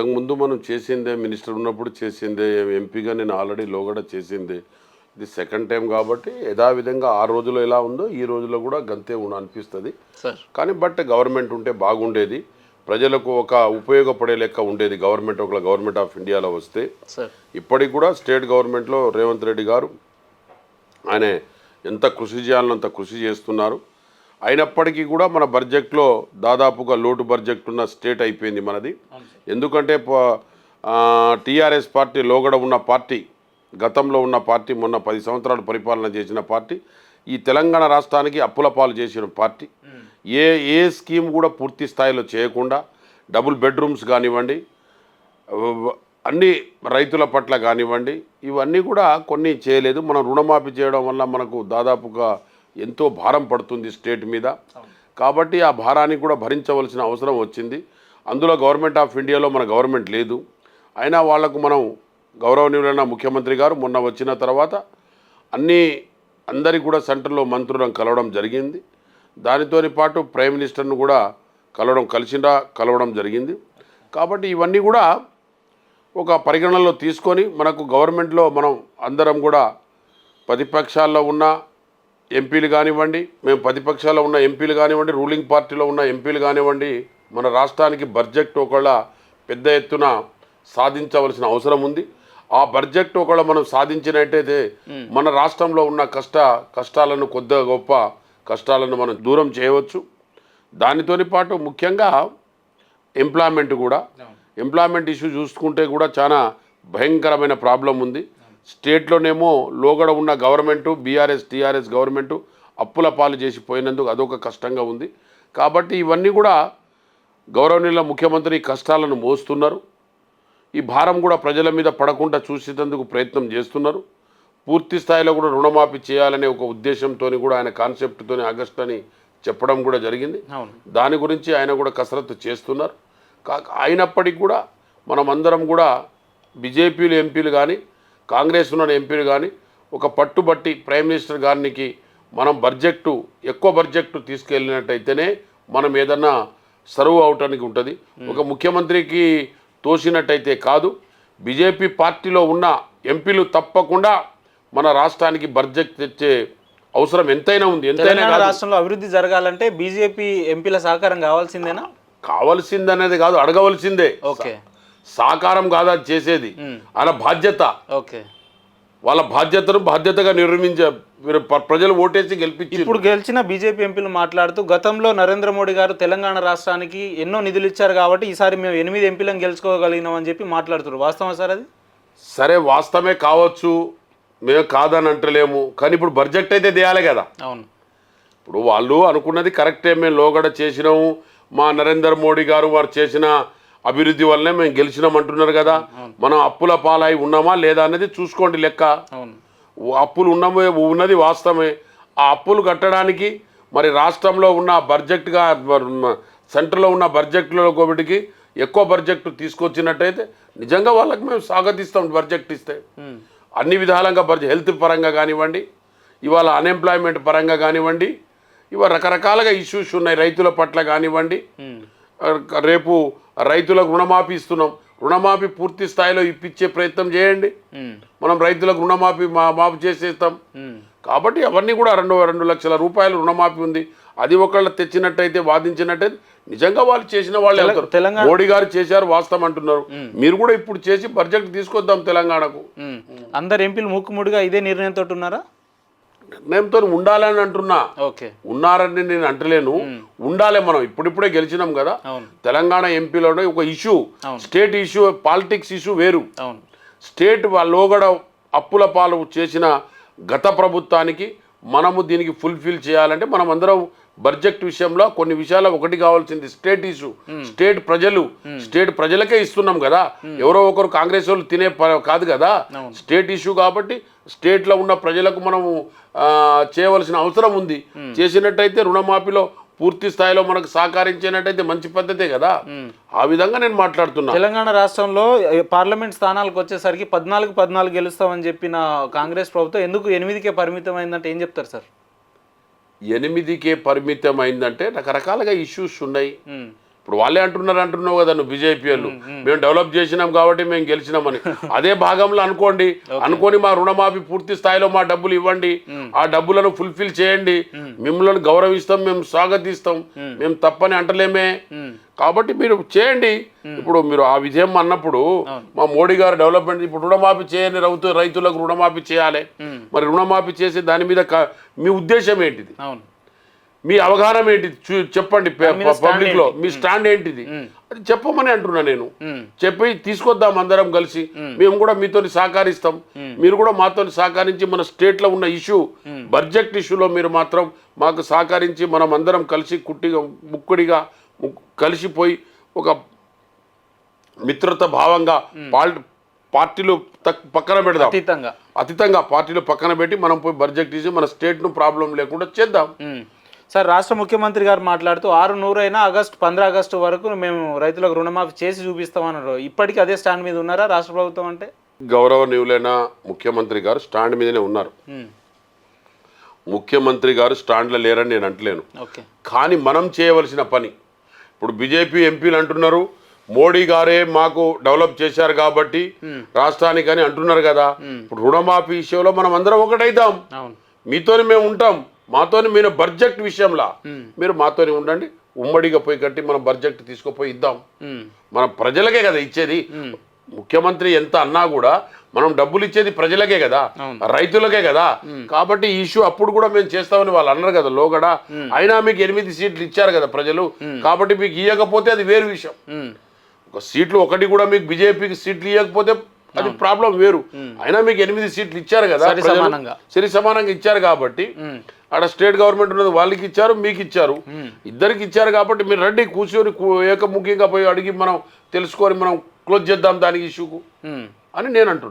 ముందు మనం చేసిందే మినిస్టర్ ఉన్నప్పుడు చేసిందే ఎంపీగా నేను ఆల్రెడీ లోగడ చేసిందే ఇది సెకండ్ టైం కాబట్టి యథావిధంగా ఆ రోజులో ఎలా ఉందో ఈ రోజులో కూడా గంతే అనిపిస్తుంది కానీ బట్ గవర్నమెంట్ ఉంటే బాగుండేది ప్రజలకు ఒక ఉపయోగపడే లెక్క ఉండేది గవర్నమెంట్ ఆఫ్ ఇండియాలో వస్తే ఇప్పటికి కూడా స్టేట్ గవర్నమెంట్లో రేవంత్ రెడ్డి గారు ఆయన ఎంత కృషి చేయాలో అంత కృషి చేస్తున్నారు అయినప్పటికీ కూడా మన బడ్జెట్లో దాదాపుగా లోటు బడ్జెట్ ఉన్న స్టేట్ అయిపోయింది మనది ఎందుకంటే టీఆర్ఎస్ పార్టీ లోగడ ఉన్న పార్టీ గతంలో ఉన్న పార్టీ మొన్న 10 సంవత్సరాలు పరిపాలన చేసిన పార్టీ ఈ తెలంగాణ రాష్ట్రానికి అప్పుల పాలు చేసిన పార్టీ ఏ స్కీమ్ కూడా పూర్తి స్థాయిలో చేయకుండా డబుల్ బెడ్రూమ్స్ కానివ్వండి అన్ని రైతుల పట్ల కానివ్వండి ఇవన్నీ కూడా కొన్ని చేయలేదు మనం రుణమాఫీ చేయడం వల్ల మనకు దాదాపుగా ఎంతో భారం పడుతుంది స్టేట్ మీద కాబట్టి ఆ భారాన్ని కూడా భరించవలసిన అవసరం వచ్చింది అందులో గవర్నమెంట్ ఆఫ్ ఇండియాలో మన గవర్నమెంట్ లేదు అయినా వాళ్లకు మనం గౌరవనీయులైన ముఖ్యమంత్రి గారు మొన్న వచ్చిన తర్వాత అందరికీ కూడా సెంటర్లో మంత్రులను కలవడం జరిగింది దానితో పాటు ప్రైమ్ మినిస్టర్ను కూడా కలవడం జరిగింది కాబట్టి ఇవన్నీ కూడా ఒక పరిగణనలో తీసుకొని మనకు గవర్నమెంట్లో మనం అందరం కూడా ప్రతిపక్షాల్లో ఉన్న ఎంపీలు కానివ్వండి మేము ప్రతిపక్షాల్లో ఉన్న ఎంపీలు కానివ్వండి రూలింగ్ పార్టీలో ఉన్న ఎంపీలు కానివ్వండి మన రాష్ట్రానికి బడ్జెట్ ఒకవేళ పెద్ద ఎత్తున సాధించవలసిన అవసరం ఉంది ఆ బడ్జెట్ ఒకవేళ మనం సాధించినట్టయితే మన రాష్ట్రంలో ఉన్న కష్టాలను కొద్దిగా గొప్ప కష్టాలను మనం దూరం చేయవచ్చు దానితోని పాటు ముఖ్యంగా ఎంప్లాయ్మెంట్ ఇష్యూ చూసుకుంటే కూడా చాలా భయంకరమైన ప్రాబ్లం ఉంది స్టేట్లోనేమో లోగడ ఉన్న గవర్నమెంటు టీఆర్ఎస్ గవర్నమెంటు అప్పుల పాలు చేసిపోయినందుకు అదొక కష్టంగా ఉంది కాబట్టి ఇవన్నీ కూడా గౌరవనీయుల ముఖ్యమంత్రి కష్టాలను మోస్తున్నారు ఈ భారం కూడా ప్రజల మీద పడకుండా చూసేందుకు ప్రయత్నం చేస్తున్నారు పూర్తి స్థాయిలో కూడా రుణమాఫీ చేయాలనే ఒక ఉద్దేశంతో కూడా ఆయన కాన్సెప్ట్తో ఆగస్ట్ అని చెప్పడం కూడా జరిగింది దాని గురించి ఆయన కూడా కసరత్తు చేస్తున్నారు అయినప్పటికీ కూడా మనం అందరం కూడా బీజేపీలు ఎంపీలు కానీ కాంగ్రెస్ ఉన్న ఎంపీలు కానీ ఒక పట్టుబట్టి ప్రైమ్ మినిస్టర్ గారికి మనం ఎక్కువ బడ్జెట్ తీసుకెళ్ళినట్టయితేనే మనం ఏదన్నా సర్వ్ అవటానికి ఉంటుంది ఒక ముఖ్యమంత్రికి తోసినట్టయితే కాదు బీజేపీ పార్టీలో ఉన్న ఎంపీలు తప్పకుండా మన రాష్ట్రానికి బడ్జెట్ తెచ్చే అవసరం ఎంతైనా ఉంది రాష్ట్రంలో అభివృద్ధి జరగాలంటే బీజేపీ ఎంపీల సహకారం కావాల్సిందనేది కాదు అడగవలసిందే సహకారం కాదు అది చేసేది అలా బాధ్యత వాళ్ళ బాధ్యతగా నిర్వహించే ప్రజలు ఓటేసి గెలిపించి ఇప్పుడు గెలిచిన బీజేపీ ఎంపీలు మాట్లాడుతూ గతంలో నరేంద్ర మోడీ గారు తెలంగాణ రాష్ట్రానికి ఎన్నో నిధులు ఇచ్చారు కాబట్టి ఈసారి మేము 8 ఎంపీలను గెలుచుకోగలిగినామని చెప్పి మాట్లాడుతున్నారు వాస్తవం సార్ అది సరే వాస్తవమే కావచ్చు మేము కాదని అంటలేము కానీ ఇప్పుడు బడ్జెట్ అయితే తీయాలి కదా అవును ఇప్పుడు వాళ్ళు అనుకున్నది కరెక్టే మేము లోగడ చేసినాము మా నరేంద్ర మోడీ గారు వారు చేసిన అభివృద్ధి వల్లనే మేము గెలిచినామంటున్నారు కదా మనం అప్పుల పాలై ఉన్నామా లేదా అనేది చూసుకోండి లెక్క అప్పులు ఉన్నది వాస్తవమే ఆ అప్పులు కట్టడానికి మరి రాష్ట్రంలో ఉన్న బడ్జెట్గా సెంటర్లో ఉన్న బడ్జెట్లో ఒకటికి ఎక్కువ బడ్జెట్ తీసుకొచ్చినట్టయితే నిజంగా వాళ్ళకి మేము స్వాగతిస్తాం బడ్జెట్ ఇస్తే అన్ని విధాలంగా హెల్త్ పరంగా కానివ్వండి ఇవాళ అన్ఎంప్లాయ్మెంట్ పరంగా కానివ్వండి ఇవాళ రకరకాలుగా ఇష్యూస్ ఉన్నాయి రైతుల పట్ల కానివ్వండి రేపు రైతులకు రుణమాఫీ ఇస్తున్నాం రుణమాఫీ పూర్తి స్థాయిలో ఇప్పించే ప్రయత్నం చేయండి మనం రైతులకు రుణమాఫీ మాఫీ చేసేస్తాం కాబట్టి అవన్నీ కూడా 2 లక్షల రూపాయలు రుణమాఫీ ఉంది అది ఒకళ్ళు తెచ్చినట్టయితే వాదించినట్టయితే నిజంగా వాళ్ళు చేసిన వాళ్ళు తెలంగాణ మోడీ గారు చేశారు వాస్తవం అంటున్నారు మీరు కూడా ఇప్పుడు చేసి బడ్జెట్ తీసుకొద్దాం తెలంగాణకు అందరు ఎంపీలు మూకుముడిగా ఇదే నిర్ణయంతో ఉన్నారా నిర్ణయంతో ఉండాలని అంటున్నా ఉన్నారని నేను అంటలేను ఉండాలి మనం ఇప్పుడిప్పుడే గెలిచినాం కదా తెలంగాణ ఎంపీలో ఒక issue state issue politics issue వేరు స్టేట్ లోగడ అప్పుల పాలు చేసిన గత ప్రభుత్వానికి మనము దీనికి ఫుల్ఫిల్ చేయాలంటే మనం అందరం బడ్జెట్ విషయంలో కొన్ని విషయాలు ఒకటి కావాల్సింది స్టేట్ ఇష్యూ స్టేట్ ప్రజలకే ఇస్తున్నాం కదా ఎవరో ఒకరు కాంగ్రెస్ వాళ్ళు తినే కాదు కదా స్టేట్ ఇష్యూ కాబట్టి స్టేట్లో ఉన్న ప్రజలకు మనము చేయవలసిన అవసరం ఉంది చేసినట్టయితే రుణమాఫీలో పూర్తి స్థాయిలో మనకు సహకరించినట్టయితే మంచి పద్ధతే కదా ఆ విధంగా నేను మాట్లాడుతున్నా తెలంగాణ రాష్ట్రంలో పార్లమెంట్ స్థానాలకు వచ్చేసరికి 14 గెలుస్తామని చెప్పిన కాంగ్రెస్ ప్రభుత్వం ఎందుకు 8కే పరిమితం అయిందంటే ఏం చెప్తారు సార్ 8కే పరిమితం అయిందంటే రకరకాలుగా ఇష్యూస్ ఉన్నాయి ఇప్పుడు వాళ్ళే అంటున్నావు కదా నువ్వు బీజేపీ వాళ్ళు మేము డెవలప్ చేసినాం కాబట్టి మేము గెలిచినామని అదే భాగంలో అనుకోని మా రుణమాఫీ పూర్తి స్థాయిలో మా డబ్బులు ఇవ్వండి, ఆ డబ్బులను ఫుల్ఫిల్ చేయండి, మిమ్మల్ని గౌరవిస్తాం, మేము స్వాగతిస్తాం, మేము తప్పని అంటలేమే. కాబట్టి మీరు చేయండి. ఇప్పుడు మీరు ఆ విజయం అన్నప్పుడు మా మోడీ గారు డెవలప్మెంట్ ఇప్పుడు రుణమాఫీ చేయని రైతులకు రుణమాఫీ చేయాలి. మరి రుణమాఫీ చేసి దాని మీద మీ ఉద్దేశం ఏంటిది, మీ అవగాహన ఏంటి చెప్పండి. పబ్లిక్ లో మీ స్టాండ్ ఏంటిది అది చెప్పమని అంటున్నా నేను. చెప్పి తీసుకొద్దాం అందరం కలిసి, మేము కూడా మీతో సహకరిస్తాం, మీరు కూడా మాతో సహకరించి మన స్టేట్ లో ఉన్న ఇష్యూ బడ్జెట్ ఇష్యూలో మీరు మాత్రం మాకు సహకరించి మనం అందరం కలిసి ముక్కుడిగా కలిసిపోయి ఒక మిత్రత భావంగా పార్టీలు పక్కన పెడదాం, అతీతంగా పార్టీలు పక్కన పెట్టి మనం పోయి బడ్జెట్ తీసి మన స్టేట్ ను ప్రాబ్లం లేకుండా చేద్దాం. సార్, రాష్ట్ర ముఖ్యమంత్రి గారు మాట్లాడుతూ 600 అయినా 15 ఆగస్టు వరకు మేము రైతులకు రుణమాఫీ చేసి చూపిస్తామన్నారు. ఇప్పటికీ అదే స్టాండ్ మీద ఉన్నారా రాష్ట్ర ప్రభుత్వం? అంటే గౌరవనీయులైన ముఖ్యమంత్రి గారు స్టాండ్ మీదనే ఉన్నారు. ముఖ్యమంత్రి గారు స్టాండ్లో లేరని నేను అంటలేను. కానీ మనం చేయవలసిన పని, ఇప్పుడు బీజేపీ ఎంపీలు అంటున్నారు మోడీ గారే మాకు డెవలప్ చేశారు కాబట్టి రాష్ట్రానికి అని అంటున్నారు కదా. ఇప్పుడు రుణమాఫీ విషయంలో మనం అందరం ఒకటైద్దాం, మీతోని మేము ఉంటాం, మాతోని మీరు బడ్జెట్ విషయంలో మీరు మాతోని ఉండండి, ఉమ్మడిగా పోయి కట్టి మనం బడ్జెట్ తీసుకుపోయి ఇద్దాం. మన ప్రజలకే కదా ఇచ్చేది. ముఖ్యమంత్రి ఎంత అన్నా కూడా మనం డబ్బులు ఇచ్చేది ప్రజలకే కదా, రైతులకే కదా. కాబట్టి ఈ ఇష్యూ అప్పుడు కూడా మేము చేస్తామని వాళ్ళు అన్నారు కదా లోగడ. అయినా మీకు 8 సీట్లు ఇచ్చారు కదా ప్రజలు, కాబట్టి మీకు ఇవ్వకపోతే అది వేరు విషయం. ఒక సీట్లు ఒకటి కూడా మీకు బీజేపీకి సీట్లు ఇవ్వకపోతే అది ప్రాబ్లం వేరు. అయినా మీకు 8 సీట్లు ఇచ్చారు కదా, సరి సమానంగా ఇచ్చారు. కాబట్టి ఆడ స్టేట్ గవర్నమెంట్ ఉన్నది వాళ్ళకి ఇచ్చారు, మీకు ఇచ్చారు, ఇద్దరికి ఇచ్చారు. కాబట్టి మీరు రండి, కూర్చొని ఏకముఖ్యంగా పోయి అడిగి మనం తెలుసుకొని మనం క్లోజ్ చేద్దాం దానికి ఇష్యూకు అని నేను అంటున్నాను.